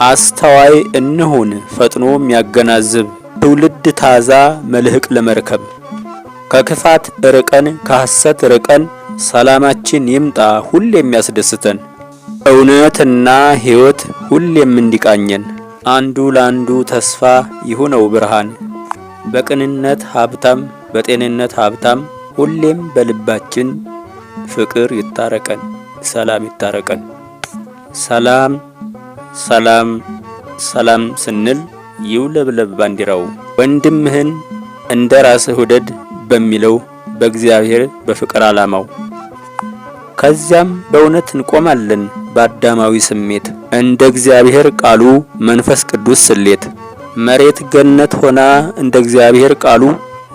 አስተዋይ እንሁን ፈጥኖ የሚያገናዝብ ትውልድ ታዛ መልህቅ ለመርከብ ከክፋት ርቀን ከሐሰት ርቀን ሰላማችን ይምጣ ሁሌም የሚያስደስተን እውነትና ሕይወት ሁሌም እንዲቃኘን አንዱ ለአንዱ ተስፋ ይሁነው ብርሃን በቅንነት ሀብታም በጤንነት ሀብታም ሁሌም በልባችን ፍቅር ይታረቀን ሰላም ይታረቀን። ሰላም ሰላም ሰላም ስንል ይውለብለብ ባንዲራው ወንድምህን እንደ ራስህ ውደድ በሚለው በእግዚአብሔር በፍቅር ዓላማው ከዚያም በእውነት እንቆማለን በአዳማዊ ስሜት እንደ እግዚአብሔር ቃሉ መንፈስ ቅዱስ ስሌት መሬት ገነት ሆና እንደ እግዚአብሔር ቃሉ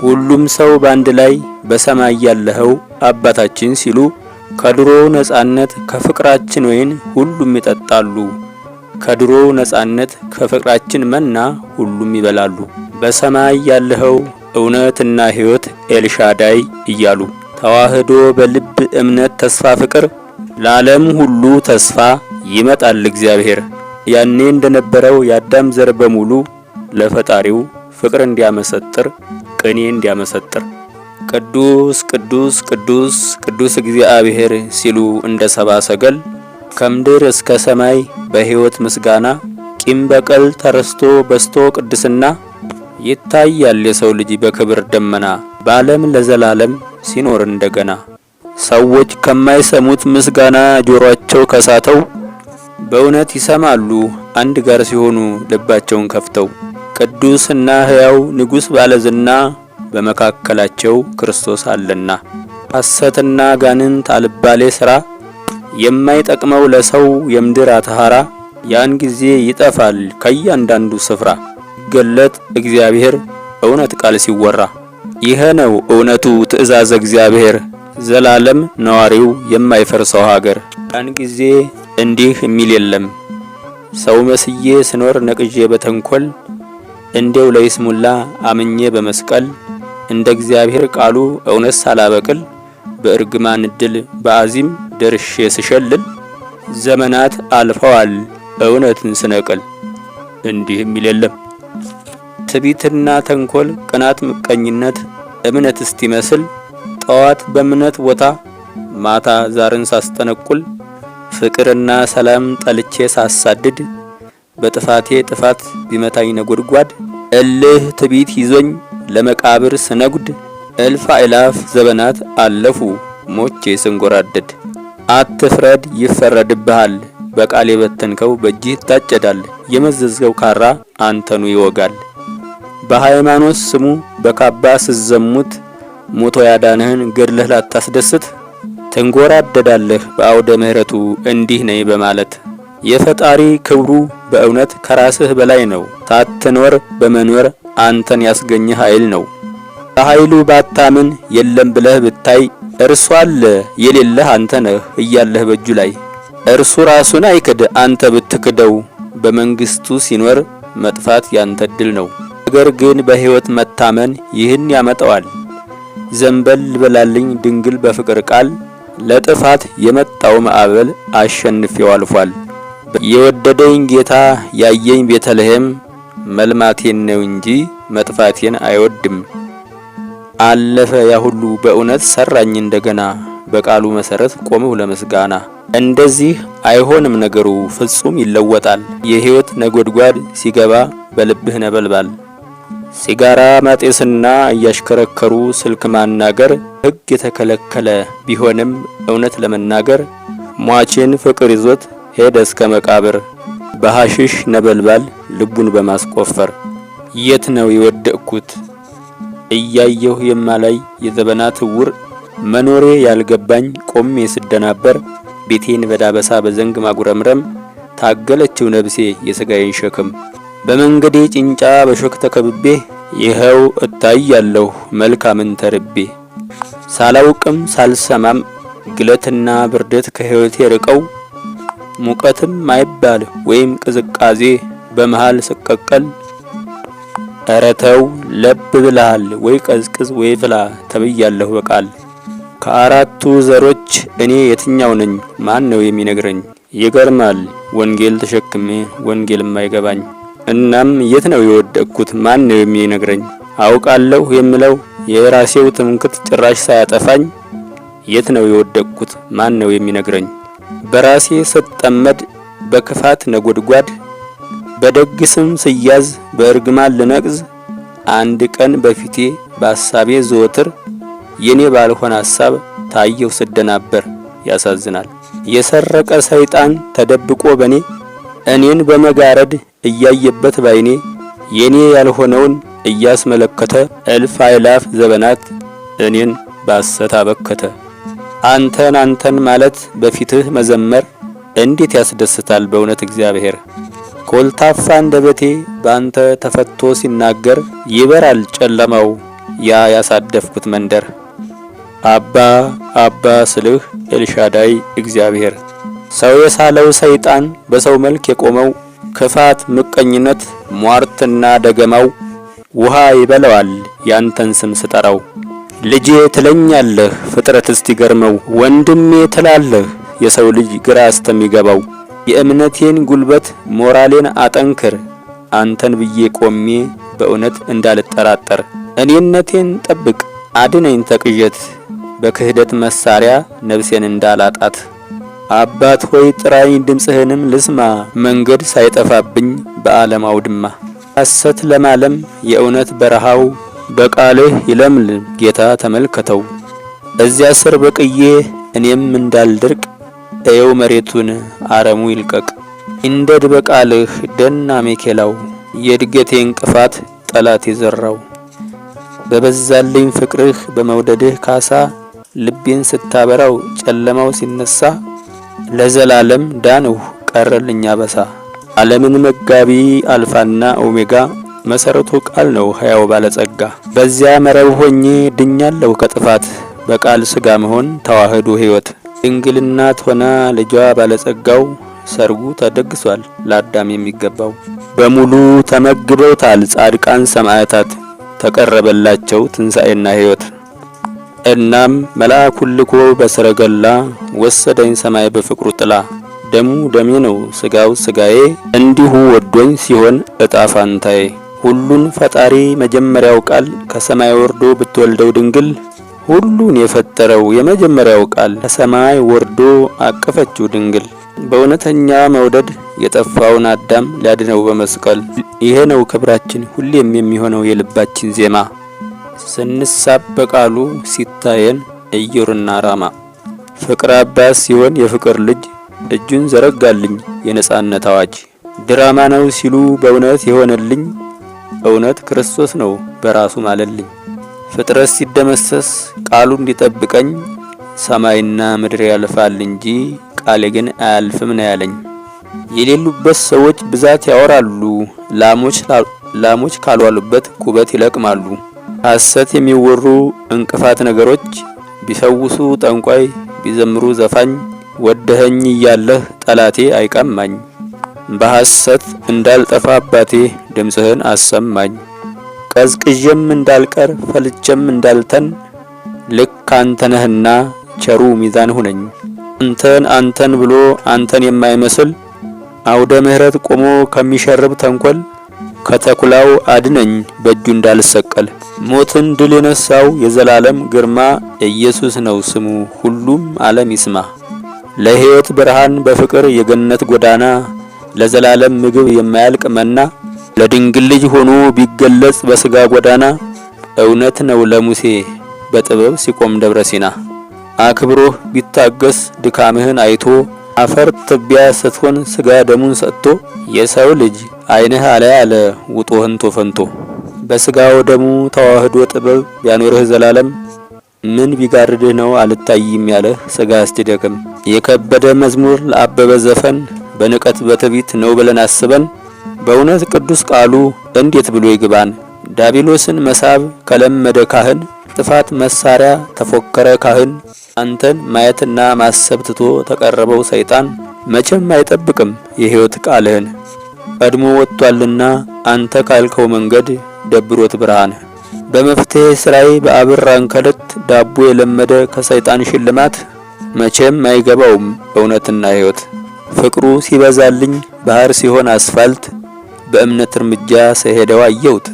ሁሉም ሰው ባንድ ላይ በሰማይ ያለኸው አባታችን ሲሉ ከድሮ ነጻነት ከፍቅራችን ወይን ሁሉም ይጠጣሉ ከድሮ ነጻነት ከፍቅራችን መና ሁሉም ይበላሉ በሰማይ ያለኸው እውነትና ሕይወት ኤልሻዳይ እያሉ ተዋህዶ በልብ እምነት ተስፋ ፍቅር ለዓለም ሁሉ ተስፋ ይመጣል እግዚአብሔር ያኔ እንደነበረው የአዳም ዘር በሙሉ ለፈጣሪው ፍቅር እንዲያመሰጥር ቅኔ እንዲያመሰጥር ቅዱስ ቅዱስ ቅዱስ ቅዱስ እግዚአብሔር ሲሉ እንደ ሰብአ ሰገል ከምድር እስከ ሰማይ በሕይወት ምስጋና ቂም በቀል ተረስቶ በስቶ ቅድስና ይታያል የሰው ልጅ በክብር ደመና በዓለም ለዘላለም ሲኖር እንደገና ሰዎች ከማይሰሙት ምስጋና ጆሮአቸው ከሳተው በእውነት ይሰማሉ አንድ ጋር ሲሆኑ ልባቸውን ከፍተው ቅዱስና ሕያው ንጉሥ ባለዝና በመካከላቸው ክርስቶስ አለና ሐሰትና ጋንንት አልባሌ ሥራ የማይጠቅመው ለሰው የምድር አተሃራ ያን ጊዜ ይጠፋል ከያንዳንዱ ስፍራ ገለጥ እግዚአብሔር እውነት ቃል ሲወራ ይሄ ነው እውነቱ ትእዛዝ እግዚአብሔር ዘላለም ነዋሪው የማይፈርሰው ሀገር ያን ጊዜ እንዲህ የሚል የለም ሰው መስዬ ስኖር ነቅዤ በተንኮል እንደው ለይስሙላ አምኜ በመስቀል እንደ እግዚአብሔር ቃሉ እውነት ሳላበቅል በእርግማን ድል በአዚም ደርሼ ስሸልል ዘመናት አልፈዋል እውነትን ስነቅል እንዲህ የሚል የለም ትዕቢትና ተንኮል ቅናት ምቀኝነት እምነት እስቲመስል ጠዋት በእምነት ቦታ ማታ ዛርን ሳስጠነቁል ፍቅርና ሰላም ጠልቼ ሳሳድድ በጥፋቴ ጥፋት ቢመታኝ ነጎድጓድ እልህ ትዕቢት ይዞኝ ለመቃብር ስነጉድ እልፍ አእላፍ ዘመናት አለፉ ሞቼ ስንጎራደድ አትፍረድ ይፈረድብሃል በቃል የበተንከው በእጅህ ይታጨዳል የመዘዝከው ካራ አንተኑ ይወጋል በሃይማኖት ስሙ በካባ ስዘሙት ሞቶ ያዳነህን ገድለህ ላታስደስት ትንጎራደዳለህ በአውደ ምህረቱ እንዲህ ነኝ በማለት የፈጣሪ ክብሩ በእውነት ከራስህ በላይ ነው ሳትኖር በመኖር አንተን ያስገኘ ኃይል ነው በኃይሉ ባታምን የለም ብለህ ብታይ እርሱ አለ የሌለህ አንተ ነህ እያለህ በእጁ ላይ እርሱ ራሱን አይክድ አንተ ብትክደው በመንግስቱ ሲኖር መጥፋት ያንተ ድል ነው ነገር ግን በሕይወት መታመን ይህን ያመጣዋል ዘንበል በላልኝ ድንግል በፍቅር ቃል ለጥፋት የመጣው ማዕበል አሸንፌው አልፏል የወደደኝ ጌታ ያየኝ ቤተልሔም መልማቴን ነው እንጂ መጥፋቴን አይወድም አለፈ ያ ሁሉ በእውነት ሰራኝ እንደገና በቃሉ መሰረት ቆመው ለመስጋና እንደዚህ አይሆንም ነገሩ ፍጹም ይለወጣል የሕይወት ነጎድጓድ ሲገባ በልብህ ነበልባል ሲጋራ ማጤስና እያሽከረከሩ ስልክ ማናገር ሕግ የተከለከለ ቢሆንም እውነት ለመናገር ሟችን ፍቅር ይዞት ሄደ እስከ መቃብር በሐሽሽ ነበልባል ልቡን በማስቆፈር የት ነው የወደቅኩት እያየሁ የማላይ የዘበናት ውር መኖሬ ያልገባኝ ቆሜ ስደናበር ቤቴን በዳበሳ በዘንግ ማጉረምረም ታገለችው ነብሴ የሥጋዬን ሸክም በመንገዴ ጭንጫ በሾክ ተከብቤ ይኸው እታያለሁ መልካምን ተርቤ ሳላውቅም ሳልሰማም ግለትና ብርደት ከሕይወቴ ርቀው ሙቀትም ማይባል ወይም ቅዝቃዜ በመሃል ስቀቀል እረተው ለብ ብለሃል ወይ ቀዝቅዝ ወይ ፍላ ተብያለሁ በቃል ከአራቱ ዘሮች እኔ የትኛው ነኝ ማን ነው የሚነግረኝ ይገርማል ወንጌል ተሸክሜ ወንጌል የማይገባኝ። እናም የት ነው የወደቅኩት ማን ነው የሚነግረኝ? አውቃለሁ የምለው የራሴው ትምክህት ጭራሽ ሳያጠፋኝ የት ነው የወደቅኩት ማን ነው የሚነግረኝ? በራሴ ስጠመድ በክፋት ነጎድጓድ በደግ ስም ስያዝ በእርግማን ልነቅዝ አንድ ቀን በፊቴ በሐሳቤ ዘወትር የኔ ባልሆነ ሐሳብ ታየው ስደናበር ያሳዝናል። የሰረቀ ሰይጣን ተደብቆ በኔ እኔን በመጋረድ እያየበት ባይኔ የኔ ያልሆነውን እያስመለከተ እልፍ አእላፍ ዘበናት እኔን በሐሰት አበከተ። አንተን ማለት በፊትህ መዘመር እንዴት ያስደስታል በእውነት እግዚአብሔር። ኮልታፋ አንደበቴ ባንተ ተፈቶ ሲናገር ይበራል ጨለማው ያ ያሳደፍኩት መንደር። አባ አባ ስልህ ኤልሻዳይ እግዚአብሔር። ሰው የሳለው ሰይጣን በሰው መልክ የቆመው ክፋት ምቀኝነት ሟርትና ደገማው ውሃ ይበለዋል ያንተን ስም ስጠራው። ልጄ ትለኛለህ ፍጥረት እስቲገርመው ወንድሜ ትላለህ የሰው ልጅ ግራ እስተሚገባው። የእምነቴን ጉልበት ሞራሌን አጠንክር አንተን ብዬ ቆሜ በእውነት እንዳልጠራጠር። እኔነቴን ጠብቅ አድነኝ ተቅዠት በክህደት መሳሪያ ነፍሴን እንዳላጣት። አባት ሆይ ጥራኝ ድምፅህንም ልስማ መንገድ ሳይጠፋብኝ በዓለም አውድማ። ሐሰት ለማለም የእውነት በረሃው በቃልህ ይለምልም ጌታ ተመልከተው። እዚያ ስር በቅዬ እኔም እንዳልድርቅ እየው መሬቱን አረሙ ይልቀቅ። እንደድ በቃልህ ደና ሜኬላው የእድገቴ እንቅፋት ጠላት የዘራው። በበዛልኝ ፍቅርህ በመውደድህ ካሳ ልቤን ስታበራው ጨለማው ሲነሳ ለዘላለም ዳንሁ ቀረልኝ አበሳ። ዓለምን መጋቢ አልፋና ኦሜጋ መሰረቱ ቃል ነው ሕያው ባለጸጋ። በዚያ መረብ ሆኜ ድኛለሁ ከጥፋት በቃል ሥጋ መሆን ተዋህዶ ሕይወት። ድንግልናት ሆና ልጇ ባለጸጋው ሰርጉ ተደግሷል ለአዳም የሚገባው። በሙሉ ተመግበውታል ጻድቃን ሰማዕታት ተቀረበላቸው ትንሣኤና ሕይወት። እናም መልአኩን ልኮ በሰረገላ ወሰደኝ ሰማይ በፍቅሩ ጥላ። ደሙ ደሜ ነው ሥጋው ሥጋዬ እንዲሁ ወዶኝ ሲሆን ዕጣ ፋንታዬ። ሁሉን ፈጣሪ መጀመሪያው ቃል ከሰማይ ወርዶ ብትወልደው ድንግል ሁሉን የፈጠረው የመጀመሪያው ቃል ከሰማይ ወርዶ አቀፈችው ድንግል። በእውነተኛ መውደድ የጠፋውን አዳም ሊያድነው በመስቀል። ይሄ ነው ክብራችን ሁሌም የሚሆነው የልባችን ዜማ ስንሳብ በቃሉ ሲታየን ኢዮርና ራማ። ፍቅር አባት ሲሆን የፍቅር ልጅ እጁን ዘረጋልኝ የነጻነት አዋጅ። ድራማ ነው ሲሉ በእውነት የሆነልኝ እውነት ክርስቶስ ነው በራሱ ማለልኝ። ፍጥረት ሲደመሰስ ቃሉ እንዲጠብቀኝ ሰማይና ምድር ያልፋል እንጂ ቃሌ ግን አያልፍም ነው ያለኝ። የሌሉበት ሰዎች ብዛት ያወራሉ ላሞች ካልዋሉበት ኩበት ይለቅማሉ። ሐሰት የሚወሩ እንቅፋት ነገሮች ቢፈውሱ ጠንቋይ ቢዘምሩ ዘፋኝ ወደኸኝ እያለህ ጠላቴ አይቀማኝ። በሐሰት እንዳልጠፋ አባቴ ድምፅህን አሰማኝ። ቀዝቅዤም እንዳልቀር ፈልቼም እንዳልተን ልክ አንተ ነህና ቸሩ ሚዛን ሁነኝ። አንተን ብሎ አንተን የማይመስል አውደ ምሕረት ቆሞ ከሚሸርብ ተንኮል ከተኩላው አድነኝ በእጁ እንዳልሰቀል። ሞትን ድል የነሳው የዘላለም ግርማ ኢየሱስ ነው ስሙ ሁሉም ዓለም ይስማ። ለሕይወት ብርሃን በፍቅር የገነት ጎዳና ለዘላለም ምግብ የማያልቅ መና ለድንግል ልጅ ሆኖ ቢገለጽ በሥጋ ጎዳና እውነት ነው ለሙሴ በጥበብ ሲቆም ደብረ ሲና። አክብሮህ ቢታገስ ድካምህን አይቶ አፈር ትቢያ ስትሆን ሥጋ ደሙን ሰጥቶ የሰው ልጅ ዓይንህ አለ ያለ ውጦ ህንቶ ፈንቶ በሥጋው ደሙ ተዋህዶ ጥበብ ቢያኖርህ ዘላለም ምን ቢጋርድህ ነው አልታይም ያለህ ሥጋ አስደከም። የከበደ መዝሙር ለአበበ ዘፈን በንቀት በትዕቢት ነው ብለን አስበን በእውነት ቅዱስ ቃሉ እንዴት ብሎ ይግባን። ዳቢሎስን መሳብ ከለመደ ካህን ጥፋት መሳሪያ ተፎከረ ካህን። አንተን ማየትና ማሰብ ትቶ ተቀረበው ሰይጣን መቼም አይጠብቅም የሕይወት ቃልህን። ቀድሞ ወጥቷልና አንተ ካልከው መንገድ ደብሮት ብርሃን። በመፍትሄ ስራይ በአብር አንከለት ዳቦ የለመደ ከሰይጣን ሽልማት መቼም አይገባውም እውነትና ሕይወት። ፍቅሩ ሲበዛልኝ ባህር ሲሆን አስፋልት በእምነት እርምጃ ስሄደው አየሁት።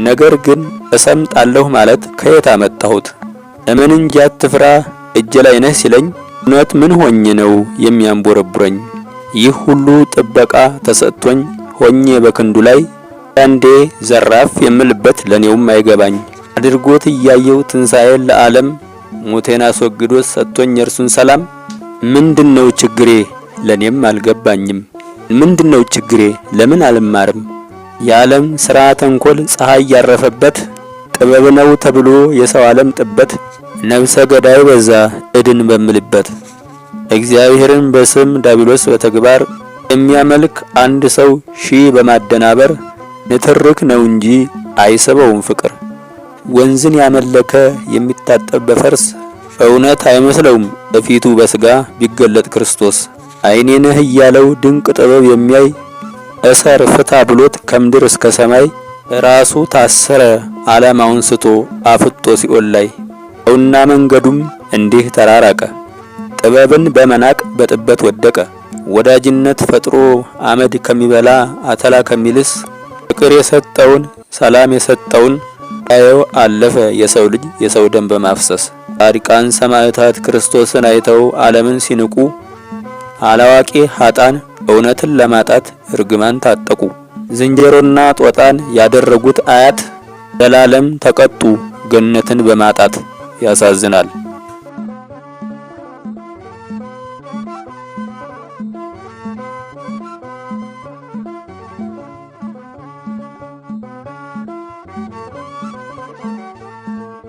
ነገር ግን እሰምጣለሁ ማለት ከየት አመጣሁት? እመን እንጂ አትፍራ እጄ ላይ ነህ ሲለኝ እውነት ምን ሆኜ ነው የሚያንቦረቡረኝ? ይህ ሁሉ ጥበቃ ተሰጥቶኝ ሆኜ በክንዱ ላይ አንዴ ዘራፍ የምልበት ለኔውም አይገባኝ። አድርጎት እያየው ትንሣኤን ለዓለም ሞቴን አስወግዶት ሰጥቶኝ የእርሱን ሰላም። ምንድነው ችግሬ? ለኔም አልገባኝም። ምንድነው ችግሬ? ለምን አልማርም? የዓለም ሥራ ተንኮል ፀሐይ ያረፈበት ጥበብ ነው ተብሎ የሰው ዓለም ጥበት ነፍሰ ገዳይ በዛ እድን በምልበት እግዚአብሔርን በስም ዳቢሎስ በተግባር የሚያመልክ አንድ ሰው ሺህ በማደናበር ንትርክ ነው እንጂ አይስበውም ፍቅር። ወንዝን ያመለከ የሚታጠብ በፈርስ እውነት አይመስለውም በፊቱ በስጋ ቢገለጥ ክርስቶስ። ዓይኔ ነህ እያለው ድንቅ ጥበብ የሚያይ እሰር ፍታ ብሎት ከምድር እስከ ሰማይ ራሱ ታሰረ ዓላማውን ስቶ አፍጦ ሲኦል ላይ። ሰውና መንገዱም እንዲህ ተራራቀ፣ ጥበብን በመናቅ በጥበት ወደቀ። ወዳጅነት ፈጥሮ አመድ ከሚበላ አተላ ከሚልስ ፍቅር የሰጠውን ሰላም የሰጠውን አየው አለፈ የሰው ልጅ የሰው ደም በማፍሰስ። ጻድቃን ሰማዕታት ክርስቶስን አይተው ዓለምን ሲንቁ አላዋቂ ኃጣን እውነትን ለማጣት እርግማን ታጠቁ። ዝንጀሮና ጦጣን ያደረጉት አያት ዘላለም ተቀጡ ገነትን በማጣት። ያሳዝናል።